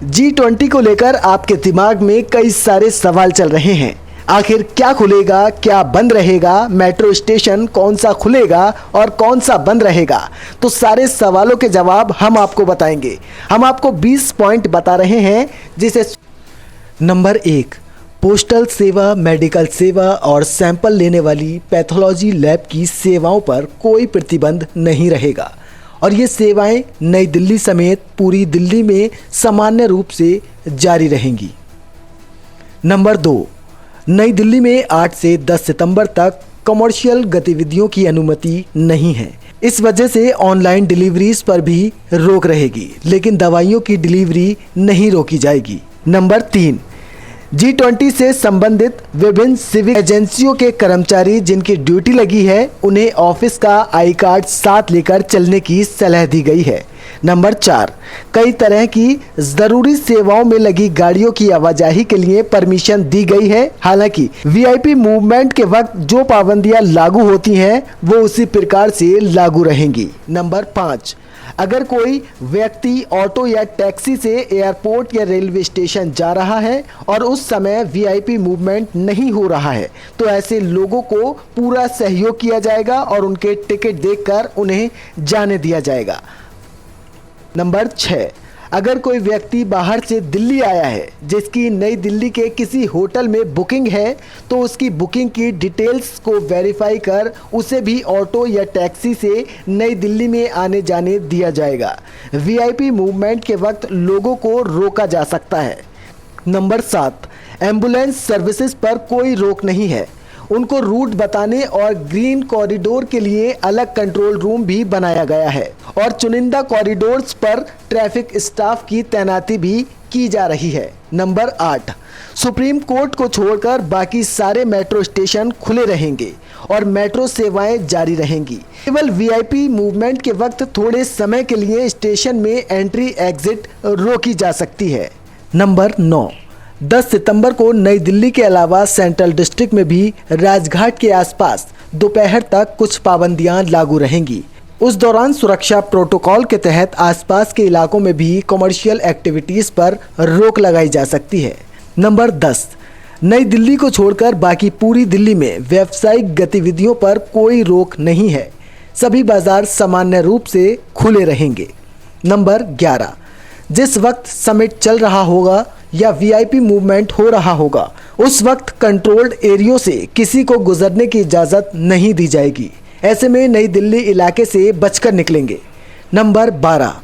G20 को लेकर आपके दिमाग में कई सारे सवाल चल रहे हैं। आखिर क्या खुलेगा, क्या बंद रहेगा, मेट्रो स्टेशन कौन सा खुलेगा और कौन सा बंद रहेगा? तो सारे सवालों के जवाब हम आपको बताएंगे। हम आपको 20 पॉइंट बता रहे हैं, जिसे नंबर 1, पोस्टल सेवा, मेडिकल सेवा और सैंपल लेने वाली पैथोलॉजी लैब की सेवाओं पर कोई प्रतिबंध नहीं रहेगा और ये सेवाएं नई दिल्ली समेत पूरी दिल्ली में सामान्य रूप से जारी रहेंगी। नंबर 2, नई दिल्ली में 8 से 10 सितंबर तक कमर्शियल गतिविधियों की अनुमति नहीं है। इस वजह से ऑनलाइन डिलीवरीज पर भी रोक रहेगी, लेकिन दवाइयों की डिलीवरी नहीं रोकी जाएगी। नंबर 3, G20 से संबंधित विभिन्न सिविक एजेंसियों के कर्मचारी जिनकी ड्यूटी लगी है, उन्हें ऑफिस का आई कार्ड साथ लेकर चलने की सलाह दी गई है। नंबर 4, कई तरह की जरूरी सेवाओं में लगी गाड़ियों की आवाजाही के लिए परमिशन दी गई है। हालांकि वीआईपी मूवमेंट के वक्त जो पाबंदियां लागू होती हैं वो उसी प्रकार से लागू रहेंगी। नंबर 5, अगर कोई व्यक्ति ऑटो या टैक्सी से एयरपोर्ट या रेलवे स्टेशन जा रहा है और उस समय वीआईपी मूवमेंट नहीं हो रहा है, तो ऐसे लोगों को पूरा सहयोग किया जाएगा और उनके टिकट देखकर उन्हें जाने दिया जाएगा। नंबर 6, अगर कोई व्यक्ति बाहर से दिल्ली आया है जिसकी नई दिल्ली के किसी होटल में बुकिंग है, तो उसकी बुकिंग की डिटेल्स को वेरीफाई कर उसे भी ऑटो या टैक्सी से नई दिल्ली में आने जाने दिया जाएगा। वीआईपी मूवमेंट के वक्त लोगों को रोका जा सकता है। नंबर 7, एम्बुलेंस सर्विसेज पर कोई रोक नहीं है। उनको रूट बताने और ग्रीन कॉरिडोर के लिए अलग कंट्रोल रूम भी बनाया गया है और चुनिंदा कॉरिडोर्स पर ट्रैफिक स्टाफ की तैनाती भी की जा रही है। नंबर 8, सुप्रीम कोर्ट को छोड़कर बाकी सारे मेट्रो स्टेशन खुले रहेंगे और मेट्रो सेवाएं जारी रहेंगी। केवल वीआईपी मूवमेंट के वक्त थोड़े समय के लिए स्टेशन में एंट्री एग्जिट रोकी जा सकती है। नंबर 9, 10 सितंबर को नई दिल्ली के अलावा सेंट्रल डिस्ट्रिक्ट में भी राजघाट के आसपास दोपहर तक कुछ पाबंदियां लागू रहेंगी। उस दौरान सुरक्षा प्रोटोकॉल के तहत आसपास के इलाकों में भी कमर्शियल एक्टिविटीज़ पर रोक लगाई जा सकती है। नंबर 10, नई दिल्ली को छोड़कर बाकी पूरी दिल्ली में व्यावसायिक गतिविधियों पर कोई रोक नहीं है। सभी बाजार सामान्य रूप से खुले रहेंगे। नंबर 11, जिस वक्त समिट चल रहा होगा या वीआईपी मूवमेंट हो रहा होगा, उस वक्त कंट्रोल्ड एरियो से किसी को गुजरने की इजाज़त नहीं दी जाएगी। ऐसे में नई दिल्ली इलाके से बचकर निकलेंगे। नंबर 12,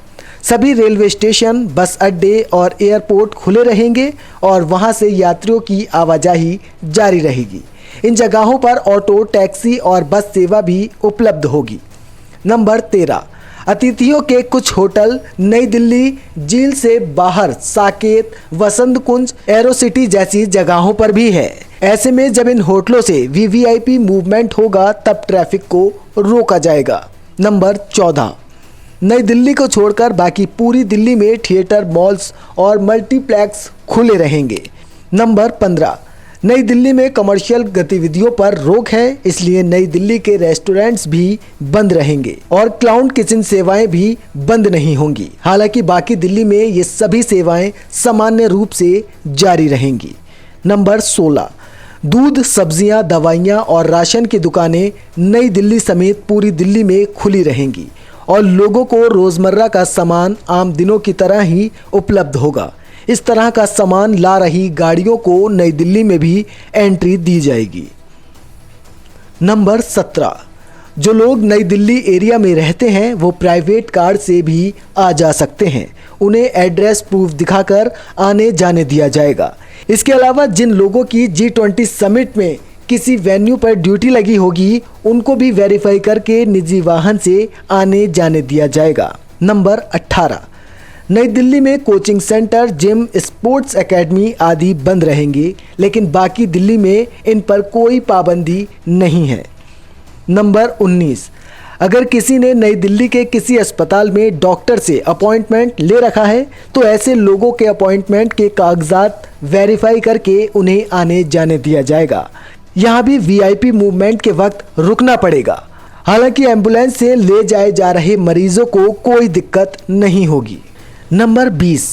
सभी रेलवे स्टेशन, बस अड्डे और एयरपोर्ट खुले रहेंगे और वहां से यात्रियों की आवाजाही जारी रहेगी। इन जगहों पर ऑटो, टैक्सी और बस सेवा भी उपलब्ध होगी। नंबर 13, अतिथियों के कुछ होटल नई दिल्ली झील से बाहर साकेत, वसंत कुंज, एरो सिटी जैसी जगहों पर भी है। ऐसे में जब इन होटलों से वीवीआईपी मूवमेंट होगा तब ट्रैफिक को रोका जाएगा। नंबर 14, नई दिल्ली को छोड़कर बाकी पूरी दिल्ली में थिएटर, मॉल्स और मल्टीप्लेक्स खुले रहेंगे। नंबर 15, नई दिल्ली में कमर्शियल गतिविधियों पर रोक है, इसलिए नई दिल्ली के रेस्टोरेंट्स भी बंद रहेंगे और क्लाउड किचन सेवाएं भी बंद नहीं होंगी। हालांकि बाकी दिल्ली में ये सभी सेवाएं सामान्य रूप से जारी रहेंगी। नंबर 16, दूध, सब्जियां, दवाइयां और राशन की दुकानें नई दिल्ली समेत पूरी दिल्ली में खुली रहेंगी और लोगों को रोज़मर्रा का सामान आम दिनों की तरह ही उपलब्ध होगा। इस तरह का सामान ला रही गाड़ियों को नई दिल्ली में भी एंट्री दी जाएगी। नंबर 17, जो लोग नई दिल्ली एरिया में रहते हैं वो प्राइवेट कार से भी आ जा सकते हैं। उन्हें एड्रेस प्रूफ दिखाकर आने जाने दिया जाएगा। इसके अलावा जिन लोगों की G20 समिट में किसी वेन्यू पर ड्यूटी लगी होगी, उनको भी वेरीफाई करके निजी वाहन से आने जाने दिया जाएगा। नंबर 18, नई दिल्ली में coaching centre, gym, sports academy आदि बंद रहेंगे, लेकिन बाकी दिल्ली में इन पर कोई पाबंदी नहीं है। नंबर 19, अगर किसी ने नई दिल्ली के किसी अस्पताल में डॉक्टर से अपॉइंटमेंट ले रखा है, तो ऐसे लोगों के अपॉइंटमेंट के कागजात वेरीफाई करके उन्हें आने जाने दिया जाएगा। यहाँ भी वीआईपी मूवमेंट के वक्त रुकना पड़ेगा। हालांकि एम्बुलेंस से ले जाए जा रहे मरीजों को कोई दिक्कत नहीं होगी। नंबर 20,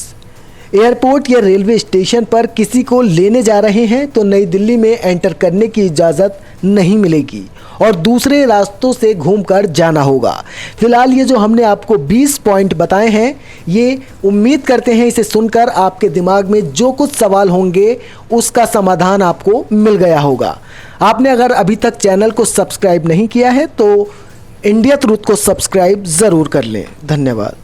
एयरपोर्ट या रेलवे स्टेशन पर किसी को लेने जा रहे हैं तो नई दिल्ली में एंटर करने की इजाज़त नहीं मिलेगी और दूसरे रास्तों से घूमकर जाना होगा। फिलहाल ये जो हमने आपको 20 पॉइंट बताए हैं, ये उम्मीद करते हैं इसे सुनकर आपके दिमाग में जो कुछ सवाल होंगे उसका समाधान आपको मिल गया होगा। आपने अगर अभी तक चैनल को सब्सक्राइब नहीं किया है तो इंडिया ट्रूथ को सब्सक्राइब ज़रूर कर लें। धन्यवाद।